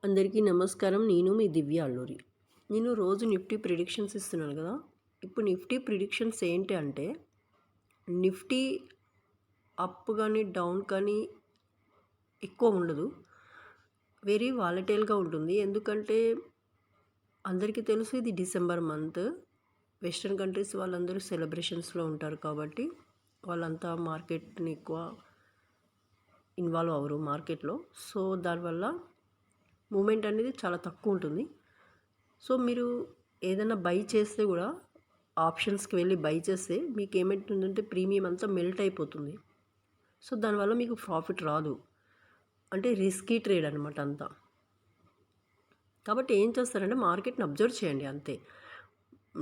అందరికీ నమస్కారం. నేను మీ దివ్య అల్లూరి. నేను రోజు నిఫ్టీ ప్రిడిక్షన్స్ ఇస్తున్నాను కదా! ఇప్పుడు నిఫ్టీ ప్రిడిక్షన్స్ ఏంటి అంటే, నిఫ్టీ అప్ కానీ, డౌన్ కానీ ఎక్కువ ఉండదు. వెరీ వాలటైల్‌గా ఉంటుంది. ఎందుకంటే అందరికీ తెలుసు ఇది డిసెంబర్ మంత్. వెస్టర్న్ కంట్రీస్ వాళ్ళందరూ సెలబ్రేషన్స్‌లో ఉంటారు కాబట్టి, వాళ్ళంతా మార్కెట్‌ని ఎక్కువ ఇన్వాల్వ్ అవ్వరు మార్కెట్‌లో. సో, దానివల్ల మూమెంట్ అనేది చాలా తక్కువ ఉంటుంది. సో, మీరు ఏదైనా బై చేస్తే కూడా ఆప్షన్స్‌కి వెళ్ళి బై చేస్తే మీకు ఏమైతుందంటే ప్రీమియం అంతా మెల్ట్ అయిపోతుంది. సో, దానివల్ల మీకు ప్రాఫిట్ రాదు. అంటే రిస్కీ ట్రేడ్ అనమాట అంతా. కాబట్టి ఏం చేస్తారంటే మార్కెట్‌ని అబ్జర్వ్ చేయండి అంతే.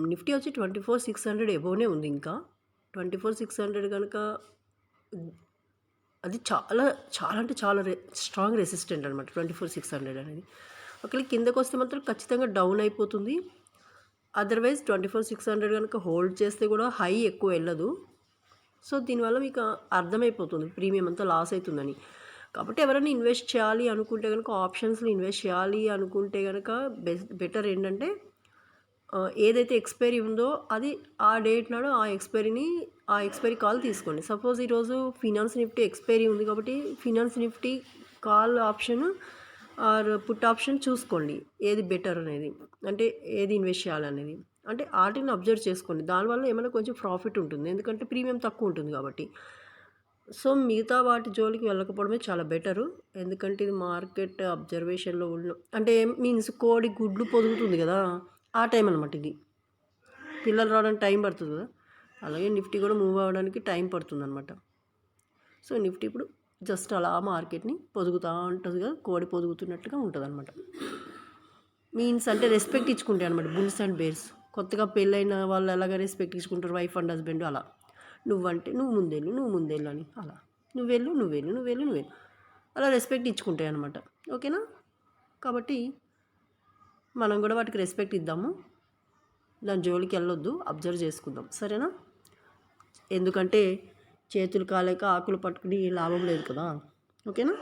నిఫ్టీ వచ్చి 24,600 ఎబోవ్‌నే ఉంది ఇంకా. 24,600 కనుక అది చాలా చాలా అంటే చాలా స్ట్రాంగ్ రెసిస్టెంట్ అనమాట 24,600 అనేది. ఒకవేళ కిందకొస్తే మాత్రం ఖచ్చితంగా డౌన్ అయిపోతుంది. అదర్వైజ్ 24,600 కనుక హోల్డ్ చేస్తే కూడా హై ఎక్కువ వెళ్ళదు. సో, దీనివల్ల మీకు అర్థమైపోతుంది ప్రీమియం అంతా లాస్ అవుతుందని. కాబట్టి ఎవరైనా ఇన్వెస్ట్ చేయాలి అనుకుంటే కనుక ఆప్షన్స్‌లో ఇన్వెస్ట్ చేయాలి అనుకుంటే కనుక బెటర్ ఏంటంటే ఏదైతే ఎక్స్‌పైరీ ఉందో అది ఆ డేట్ నాడు ఆ ఎక్స్‌పైరీ కాల్ తీసుకోండి. సపోజ్ ఈరోజు ఫినాన్స్ నిఫ్టీ ఎక్స్‌పైరీ ఉంది కాబట్టి finance nifty call option or put option చూసుకోండి. ఏది బెటర్ అనేది. అంటే ఏది ఇన్వెస్ట్ చేయాలనేది. అంటే ఆటిని అబ్జర్వ్ చేసుకోండి. దానివల్ల ఏమైనా కొంచెం ప్రాఫిట్ ఉంటుంది. ఎందుకంటే ప్రీమియం తక్కువ ఉంటుంది కాబట్టి. సో, మిగతా వాటి జోలికి వెళ్ళకపోవడమే చాలా బెటరు. ఎందుకంటే ఇది మార్కెట్ అబ్జర్వేషన్‌లో అంటే మీన్స్ కోడి గుడ్లు పొదుగుతుంది కదా! ఆ టైం అనమాట ఇది. పిల్లలు రావడానికి టైం పడుతుంది కదా! అలాగే నిఫ్టీ కూడా మూవ్ అవ్వడానికి టైం పడుతుందనమాట. సో, నిఫ్టీ ఇప్పుడు జస్ట్ అలా మార్కెట్‌ని పొదుగుతూ ఉంటుంది కదా! కోడి పొదుగుతున్నట్టుగా ఉంటుందన్నమాట. మీన్స్ అంటే రెస్పెక్ట్ ఇచ్చుకుంటాయి అనమాట బుల్స్ అండ్ బేర్స్. కొత్తగా పెళ్ళైన వాళ్ళు ఎలాగ రెస్పెక్ట్ ఇచ్చుకుంటారు వైఫ్ అండ్ హస్బెండ్ అలా. నువ్వంటే నువ్వు ముందెళ్ళు అని అలా. నువ్వెళ్ళు. అలా రెస్పెక్ట్ ఇచ్చుకుంటాయి అనమాట. ఓకేనా? కాబట్టి మనం కూడా వాటికి రెస్పెక్ట్ ఇద్దాము. దాని జోలికి వెళ్ళొద్దు. అబ్జర్వ్ చేసుకుందాం. సరేనా? ఎందుకంటే చేతులు కాలేక ఆకులు పట్టుకుని లాభం లేదు కదా! ఓకేనా?